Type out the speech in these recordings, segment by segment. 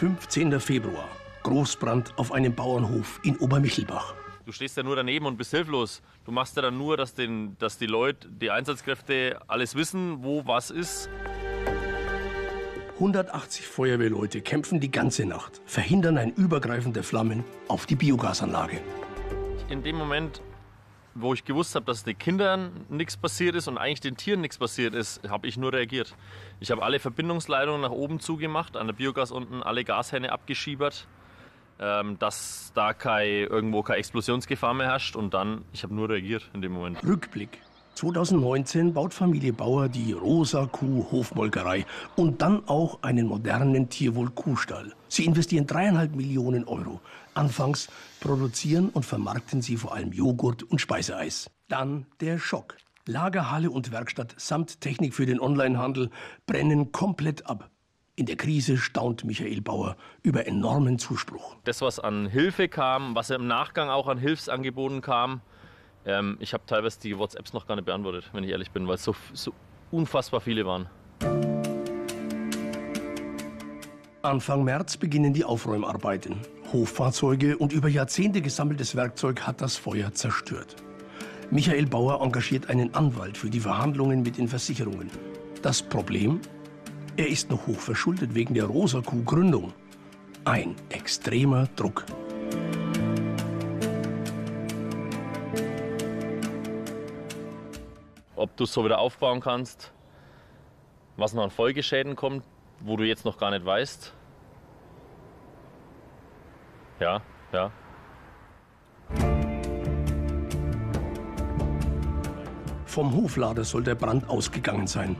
15. Februar. Großbrand auf einem Bauernhof in Obermichelbach. Du stehst ja nur daneben und bist hilflos. Du machst ja dann nur, dass die Leute, die Einsatzkräfte alles wissen, wo was ist. 180 Feuerwehrleute kämpfen die ganze Nacht, verhindern ein Übergreifen der Flammen auf die Biogasanlage. In dem Moment, wo ich gewusst habe, dass den Kindern nichts passiert ist und eigentlich den Tieren nichts passiert ist, habe ich nur reagiert. Ich habe alle Verbindungsleitungen nach oben zugemacht, an der Biogas unten alle Gashähne abgeschiebert, dass da irgendwo keine Explosionsgefahr mehr herrscht. Und dann, ich habe nur reagiert in dem Moment. Rückblick. 2019 baut Familie Bauer die Rosa Kuh Hofmolkerei und dann auch einen modernen Tierwohl-Kuhstall. Sie investieren 3,5 Millionen Euro. Anfangs produzieren und vermarkten sie vor allem Joghurt und Speiseeis. Dann der Schock. Lagerhalle und Werkstatt samt Technik für den Onlinehandel brennen komplett ab. In der Krise staunt Michael Bauer über enormen Zuspruch. Das, was an Hilfe kam, was im Nachgang auch an Hilfsangeboten kam, ich habe teilweise die WhatsApps noch gar nicht beantwortet, wenn ich ehrlich bin, weil es so unfassbar viele waren. Anfang März beginnen die Aufräumarbeiten. Hoffahrzeuge und über Jahrzehnte gesammeltes Werkzeug hat das Feuer zerstört. Michael Bauer engagiert einen Anwalt für die Verhandlungen mit den Versicherungen. Das Problem? Er ist noch hoch verschuldet wegen der Rosa Kuh Gründung. Ein extremer Druck. Ob du es so wieder aufbauen kannst, was noch an Folgeschäden kommt, wo du jetzt noch gar nicht weißt. Ja. Vom Hoflader soll der Brand ausgegangen sein.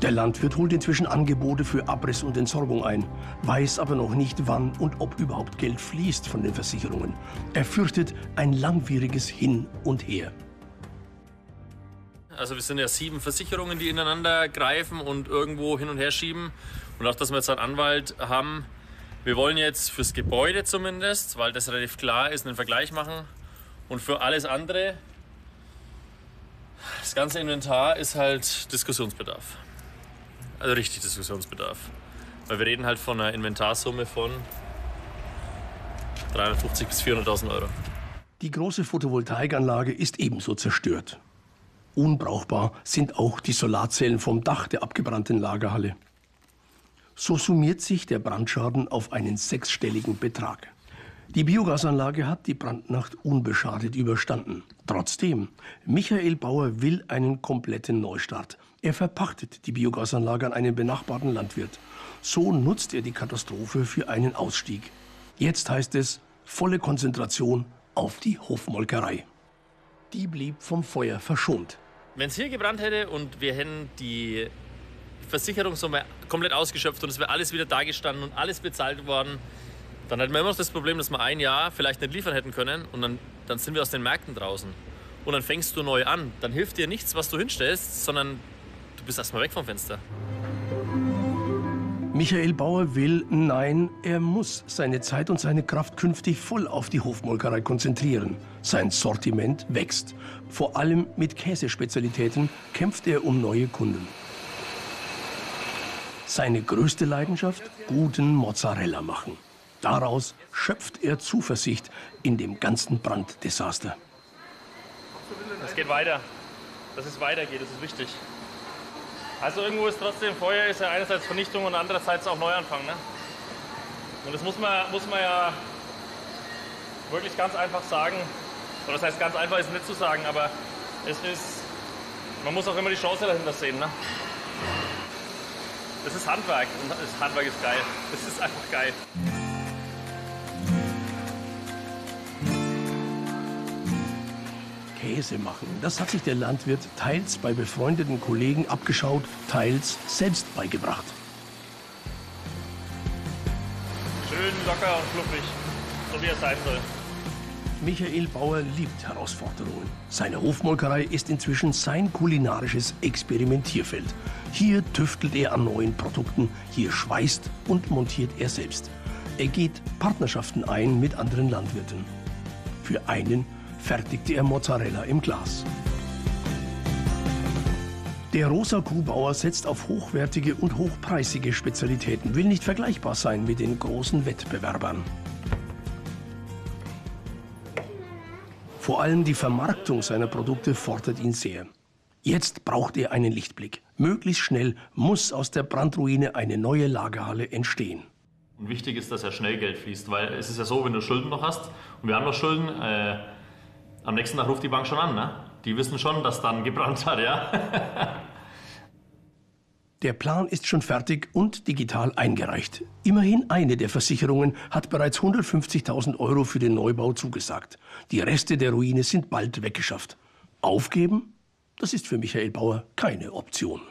Der Landwirt holt inzwischen Angebote für Abriss und Entsorgung ein, weiß aber noch nicht, wann und ob überhaupt Geld fließt von den Versicherungen. Er fürchtet ein langwieriges Hin und Her. Also wir sind ja 7 Versicherungen, die ineinander greifen und irgendwo hin und her schieben. Und auch, dass wir jetzt einen Anwalt haben, wir wollen jetzt fürs Gebäude zumindest, weil das relativ klar ist, einen Vergleich machen. Und für alles andere, das ganze Inventar ist halt Diskussionsbedarf. Also richtig Diskussionsbedarf. Weil wir reden halt von einer Inventarsumme von 350.000 bis 400.000 Euro. Die große Photovoltaikanlage ist ebenso zerstört. Unbrauchbar sind auch die Solarzellen vom Dach der abgebrannten Lagerhalle. So summiert sich der Brandschaden auf einen 6-stelligen Betrag. Die Biogasanlage hat die Brandnacht unbeschadet überstanden. Trotzdem, Michael Bauer will einen kompletten Neustart. Er verpachtet die Biogasanlage an einen benachbarten Landwirt. So nutzt er die Katastrophe für einen Ausstieg. Jetzt heißt es volle Konzentration auf die Hofmolkerei. Die blieb vom Feuer verschont. Wenn es hier gebrannt hätte und wir hätten die Versicherungssumme komplett ausgeschöpft und es wäre alles wieder dagestanden und alles bezahlt worden, dann hätten wir immer noch das Problem, dass wir ein Jahr vielleicht nicht liefern hätten können und dann sind wir aus den Märkten draußen. Und dann fängst du neu an. Dann hilft dir nichts, was du hinstellst, sondern du bist erstmal weg vom Fenster. Michael Bauer will, nein, er muss seine Zeit und seine Kraft künftig voll auf die Hofmolkerei konzentrieren. Sein Sortiment wächst. Vor allem mit Käsespezialitäten kämpft er um neue Kunden. Seine größte Leidenschaft? Guten Mozzarella machen. Daraus schöpft er Zuversicht in dem ganzen Branddesaster. Es geht weiter. Dass es weitergeht, das ist wichtig. Also irgendwo ist trotzdem Feuer, ist ja einerseits Vernichtung und andererseits auch Neuanfang. Ne? Und das muss man ja wirklich ganz einfach sagen. Oder das heißt, ganz einfach ist nicht zu sagen, aber man muss auch immer die Chance dahinter sehen. Ne? Das ist Handwerk und das Handwerk ist geil. Das ist einfach geil. Käse machen, das hat sich der Landwirt teils bei befreundeten Kollegen abgeschaut, teils selbst beigebracht. Schön locker und fluffig, so wie es sein soll. Michael Bauer liebt Herausforderungen. Seine Hofmolkerei ist inzwischen sein kulinarisches Experimentierfeld. Hier tüftelt er an neuen Produkten, hier schweißt und montiert er selbst. Er geht Partnerschaften ein mit anderen Landwirten. Für einen fertigte er Mozzarella im Glas. Der Rosa Kuhbauer setzt auf hochwertige und hochpreisige Spezialitäten, will nicht vergleichbar sein mit den großen Wettbewerbern. Vor allem die Vermarktung seiner Produkte fordert ihn sehr. Jetzt braucht er einen Lichtblick. Möglichst schnell muss aus der Brandruine eine neue Lagerhalle entstehen. Und wichtig ist, dass ja schnell Geld fließt, weil es ist ja so, wenn du Schulden noch hast und wir haben noch Schulden, am nächsten Tag ruft die Bank schon an, ne? Die wissen schon, dass dann gebrannt hat, ja. Der Plan ist schon fertig und digital eingereicht. Immerhin eine der Versicherungen hat bereits 150.000 € für den Neubau zugesagt. Die Reste der Ruine sind bald weggeschafft. Aufgeben? Das ist für Michael Bauer keine Option.